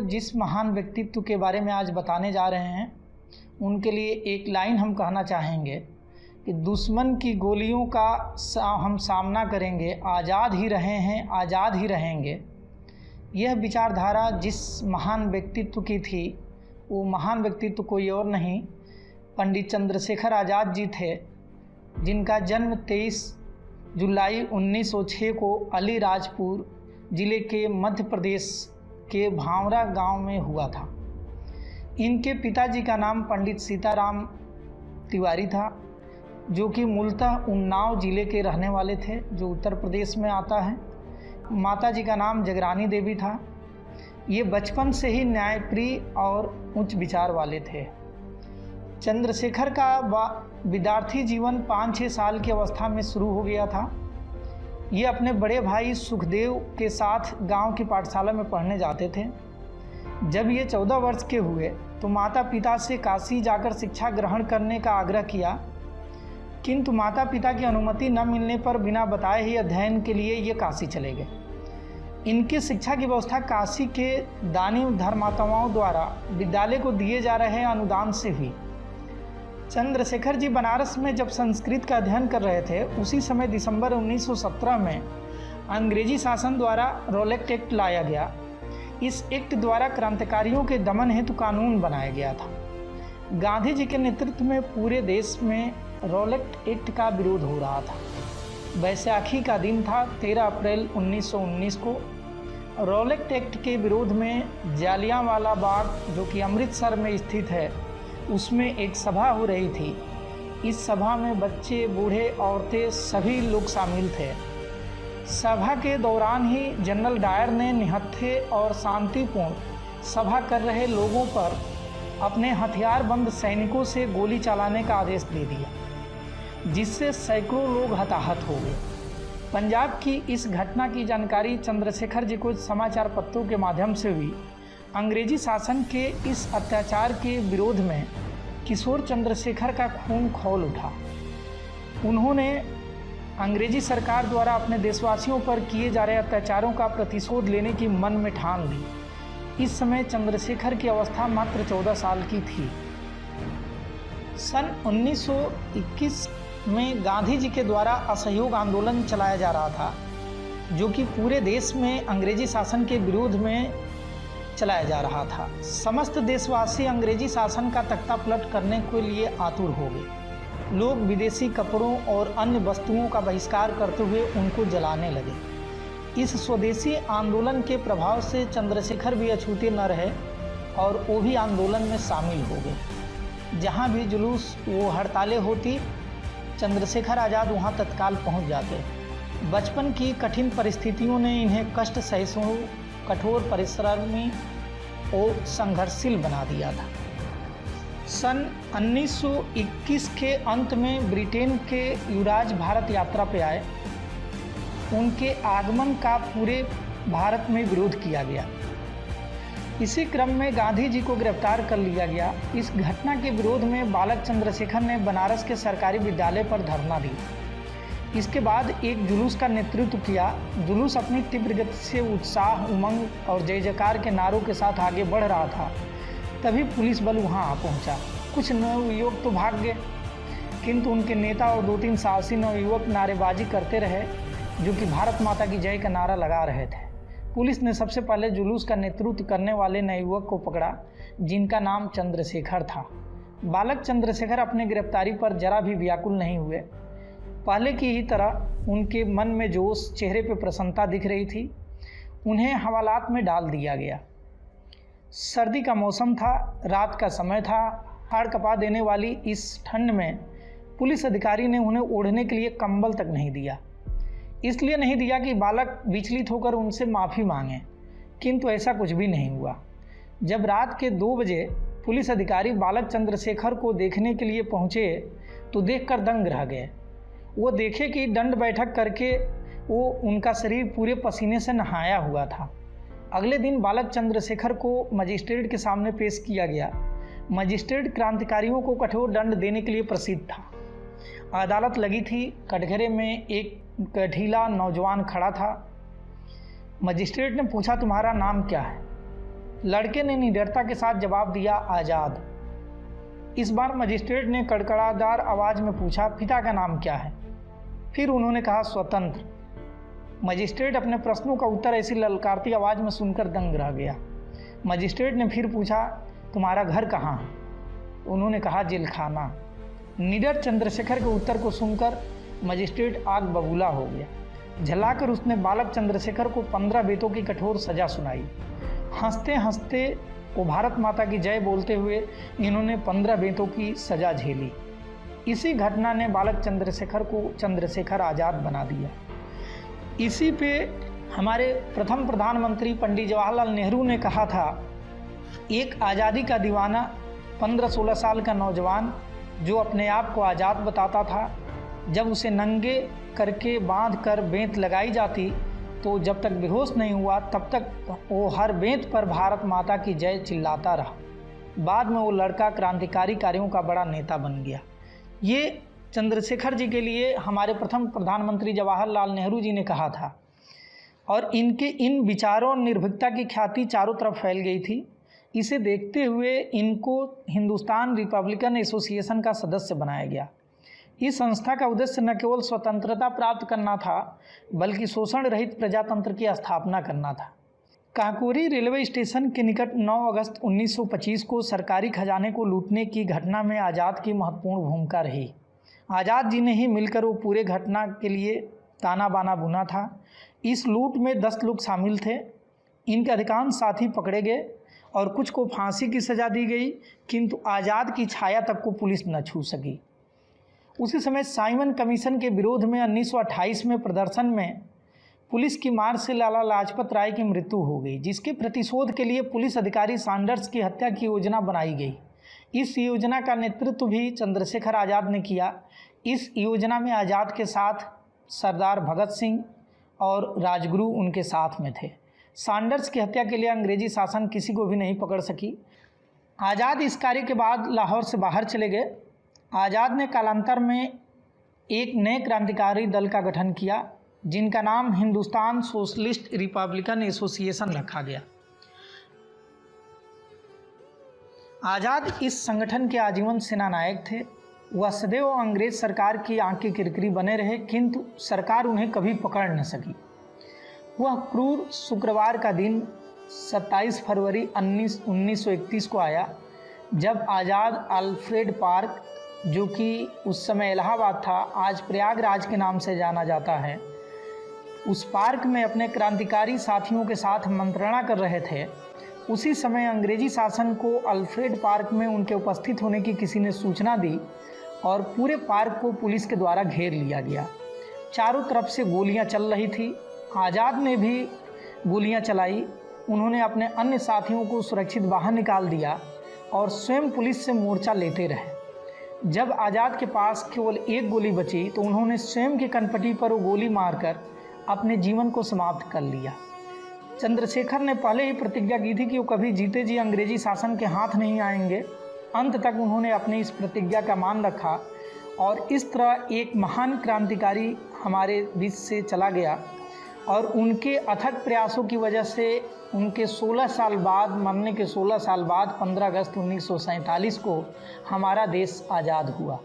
जिस महान व्यक्तित्व के बारे में आज बताने जा रहे हैं उनके लिए एक लाइन हम कहना चाहेंगे कि दुश्मन की गोलियों का हम सामना करेंगे, आज़ाद ही रहे हैं, आज़ाद ही रहेंगे। यह विचारधारा जिस महान व्यक्तित्व की थी वो महान व्यक्तित्व कोई और नहीं पंडित चंद्रशेखर आज़ाद जी थे, जिनका जन्म 23 जुलाई 1906 को अलीराजपुर ज़िले के मध्य प्रदेश के भांवरा गांव में हुआ था। इनके पिताजी का नाम पंडित सीताराम तिवारी था, जो कि मूलतः उन्नाव ज़िले के रहने वाले थे, जो उत्तर प्रदेश में आता है। माताजी का नाम जगरानी देवी था। ये बचपन से ही न्यायप्रिय और उच्च विचार वाले थे। चंद्रशेखर का विद्यार्थी जीवन 5-6 साल की अवस्था में शुरू हो गया था। ये अपने बड़े भाई सुखदेव के साथ गांव की पाठशाला में पढ़ने जाते थे। जब ये 14 वर्ष के हुए तो माता पिता से काशी जाकर शिक्षा ग्रहण करने का आग्रह किया, किंतु माता पिता की अनुमति न मिलने पर बिना बताए ही अध्ययन के लिए ये काशी चले गए। इनकी शिक्षा की व्यवस्था काशी के दानी धर्मात्माओं द्वारा विद्यालय को दिए जा रहे अनुदान से हुई। चंद्रशेखर जी बनारस में जब संस्कृत का अध्ययन कर रहे थे, उसी समय दिसंबर 1917 में अंग्रेजी शासन द्वारा रॉलेट एक्ट लाया गया। इस एक्ट द्वारा क्रांतिकारियों के दमन हेतु कानून बनाया गया था। गांधी जी के नेतृत्व में पूरे देश में रॉलेट एक्ट का विरोध हो रहा था। बैसाखी का दिन था 13 अप्रैल 1919 को। रॉलेट एक्ट के विरोध में जालियांवाला बाग, जो कि अमृतसर में स्थित है, उसमें एक सभा हो रही थी। इस सभा में बच्चे, बूढ़े, औरतें सभी लोग शामिल थे। सभा के दौरान ही जनरल डायर ने निहत्थे और शांतिपूर्ण सभा कर रहे लोगों पर अपने हथियारबंद सैनिकों से गोली चलाने का आदेश दे दिया, जिससे सैकड़ों लोग हताहत हो गए। पंजाब की इस घटना की जानकारी चंद्रशेखर जी को समाचार पत्रों के माध्यम से हुई। अंग्रेजी शासन के इस अत्याचार के विरोध में किशोर चंद्रशेखर का खून खौल उठा। उन्होंने अंग्रेजी सरकार द्वारा अपने देशवासियों पर किए जा रहे अत्याचारों का प्रतिशोध लेने की मन में ठान ली। इस समय चंद्रशेखर की अवस्था मात्र 14 साल की थी। सन 1921 में गांधी जी के द्वारा असहयोग आंदोलन चलाया जा रहा था, जो कि पूरे देश में अंग्रेजी शासन के विरोध में चलाया जा रहा था। समस्त देशवासी अंग्रेजी शासन का तख्ता पलट करने के लिए आतुर हो गए। लोग विदेशी कपड़ों और अन्य वस्तुओं का बहिष्कार करते हुए उनको जलाने लगे। इस स्वदेशी आंदोलन के प्रभाव से चंद्रशेखर भी अछूते न रहे और वो भी आंदोलन में शामिल हो गए। जहाँ भी जुलूस वो हड़तालें होती, चंद्रशेखर आज़ाद वहाँ तत्काल पहुँच जाते। बचपन की कठिन परिस्थितियों ने इन्हें कष्ट सहिष्णु, कठोर परिश्रमी और संघर्षशील बना दिया था। सन 1921 के अंत में ब्रिटेन के युवराज भारत यात्रा पे आए। उनके आगमन का पूरे भारत में विरोध किया गया। इसी क्रम में गांधी जी को गिरफ्तार कर लिया गया। इस घटना के विरोध में बालक चंद्रशेखर ने बनारस के सरकारी विद्यालय पर धरना दी। इसके बाद एक जुलूस का नेतृत्व किया। जुलूस अपनी तीव्र गति से उत्साह, उमंग और जय जयकार के नारों के साथ आगे बढ़ रहा था। तभी पुलिस बल वहां आ पहुंचा। कुछ नवयुवक तो भाग गए, किंतु उनके नेता और 2-3 साहसी नवयुवक नारेबाजी करते रहे, जो कि भारत माता की जय का नारा लगा रहे थे। पुलिस ने सबसे पहले जुलूस का नेतृत्व करने वाले नवयुवक को पकड़ा, जिनका नाम चंद्रशेखर था। बालक चंद्रशेखर अपने गिरफ्तारी पर जरा भी व्याकुल नहीं हुए। पहले की ही तरह उनके मन में जोश, चेहरे पर प्रसन्नता दिख रही थी। उन्हें हवालात में डाल दिया गया। सर्दी का मौसम था, रात का समय था। हाड़ कपा देने वाली इस ठंड में पुलिस अधिकारी ने उन्हें ओढ़ने के लिए कंबल तक नहीं दिया। इसलिए नहीं दिया कि बालक विचलित होकर उनसे माफ़ी मांगे, किंतु ऐसा कुछ भी नहीं हुआ। जब रात के 2 बजे पुलिस अधिकारी बालक चंद्रशेखर को देखने के लिए पहुँचे तो देखकर दंग रह गए। वो देखे कि दंड बैठक करके वो उनका शरीर पूरे पसीने से नहाया हुआ था। अगले दिन बालक चंद्रशेखर को मजिस्ट्रेट के सामने पेश किया गया। मजिस्ट्रेट क्रांतिकारियों को कठोर दंड देने के लिए प्रसिद्ध था। अदालत लगी थी। कटघरे में एक गठीला नौजवान खड़ा था। मजिस्ट्रेट ने पूछा, तुम्हारा नाम क्या है? लड़के ने निडरता के साथ जवाब दिया, आज़ाद। इस बार मजिस्ट्रेट ने कड़कड़ादार आवाज़ में पूछा, पिता का नाम क्या है? फिर उन्होंने कहा, स्वतंत्र। मजिस्ट्रेट अपने प्रश्नों का उत्तर ऐसी ललकारती आवाज़ में सुनकर दंग रह गया। मजिस्ट्रेट ने फिर पूछा, तुम्हारा घर कहाँ है? उन्होंने कहा, जेलखाना। निडर चंद्रशेखर के उत्तर को सुनकर मजिस्ट्रेट आग बबूला हो गया। झल्लाकर उसने बालक चंद्रशेखर को 15 बेतों की कठोर सजा सुनाई। हंसते हंसते वो भारत माता की जय बोलते हुए इन्होंने 15 बेतों की सजा झेली। इसी घटना ने बालक चंद्रशेखर को चंद्रशेखर आज़ाद बना दिया। इसी पे हमारे प्रथम प्रधानमंत्री पंडित जवाहरलाल नेहरू ने कहा था, एक आज़ादी का दीवाना 15-16 साल का नौजवान जो अपने आप को आज़ाद बताता था, जब उसे नंगे करके बांध कर बेंत लगाई जाती तो जब तक बेहोश नहीं हुआ तब तक वो हर बेंत पर भारत माता की जय चिल्लाता रहा। बाद में वो लड़का क्रांतिकारी कार्यों का बड़ा नेता बन गया। ये चंद्रशेखर जी के लिए हमारे प्रथम प्रधानमंत्री जवाहरलाल नेहरू जी ने कहा था और इनके इन विचारों और निर्भीकता की ख्याति चारों तरफ फैल गई थी। इसे देखते हुए इनको हिंदुस्तान रिपब्लिकन एसोसिएशन का सदस्य बनाया गया। इस संस्था का उद्देश्य न केवल स्वतंत्रता प्राप्त करना था बल्कि शोषण रहित प्रजातंत्र की स्थापना करना था। काकोरी रेलवे स्टेशन के निकट 9 अगस्त 1925 को सरकारी खजाने को लूटने की घटना में आज़ाद की महत्वपूर्ण भूमिका रही। आज़ाद जी ने ही मिलकर वो पूरे घटना के लिए ताना बाना बुना था। इस लूट में 10 लोग शामिल थे। इनके अधिकांश साथी पकड़े गए और कुछ को फांसी की सज़ा दी गई, किंतु आज़ाद की छाया तक को पुलिस न छू सकी। उसी समय साइमन कमीशन के विरोध में 1928 में प्रदर्शन में पुलिस की मार से लाला लाजपत राय की मृत्यु हो गई, जिसके प्रतिशोध के लिए पुलिस अधिकारी सैंडर्स की हत्या की योजना बनाई गई। इस योजना का नेतृत्व भी चंद्रशेखर आज़ाद ने किया। इस योजना में आज़ाद के साथ सरदार भगत सिंह और राजगुरु उनके साथ में थे। सैंडर्स की हत्या के लिए अंग्रेजी शासन किसी को भी नहीं पकड़ सकी। आज़ाद इस कार्य के बाद लाहौर से बाहर चले गए। आज़ाद ने कालांतर में एक नए क्रांतिकारी दल का गठन किया जिनका नाम हिंदुस्तान सोशलिस्ट रिपब्लिकन एसोसिएशन रखा गया। आज़ाद इस संगठन के आजीवन सेनानायक थे। वह सदैव अंग्रेज सरकार की आंख की किरकिरी बने रहे, किंतु सरकार उन्हें कभी पकड़ न सकी। वह क्रूर शुक्रवार का दिन 27 फरवरी 1931 को आया, जब आज़ाद अल्फ्रेड पार्क, जो कि उस समय इलाहाबाद था, आज प्रयागराज के नाम से जाना जाता है, उस पार्क में अपने क्रांतिकारी साथियों के साथ मंत्रणा कर रहे थे। उसी समय अंग्रेजी शासन को अल्फ्रेड पार्क में उनके उपस्थित होने की किसी ने सूचना दी और पूरे पार्क को पुलिस के द्वारा घेर लिया गया। चारों तरफ से गोलियां चल रही थी। आज़ाद ने भी गोलियां चलाई। उन्होंने अपने अन्य साथियों को सुरक्षित बाहर निकाल दिया और स्वयं पुलिस से मोर्चा लेते रहे। जब आज़ाद के पास केवल एक गोली बची तो उन्होंने स्वयं की कनपटी पर वो गोली मारकर अपने जीवन को समाप्त कर लिया। चंद्रशेखर ने पहले ही प्रतिज्ञा की थी कि वो कभी जीते जी अंग्रेजी शासन के हाथ नहीं आएंगे। अंत तक उन्होंने अपनी इस प्रतिज्ञा का मान रखा और इस तरह एक महान क्रांतिकारी हमारे बीच से चला गया और उनके अथक प्रयासों की वजह से उनके 16 साल बाद, मरने के 16 साल बाद 15 अगस्त 1947 को हमारा देश आज़ाद हुआ।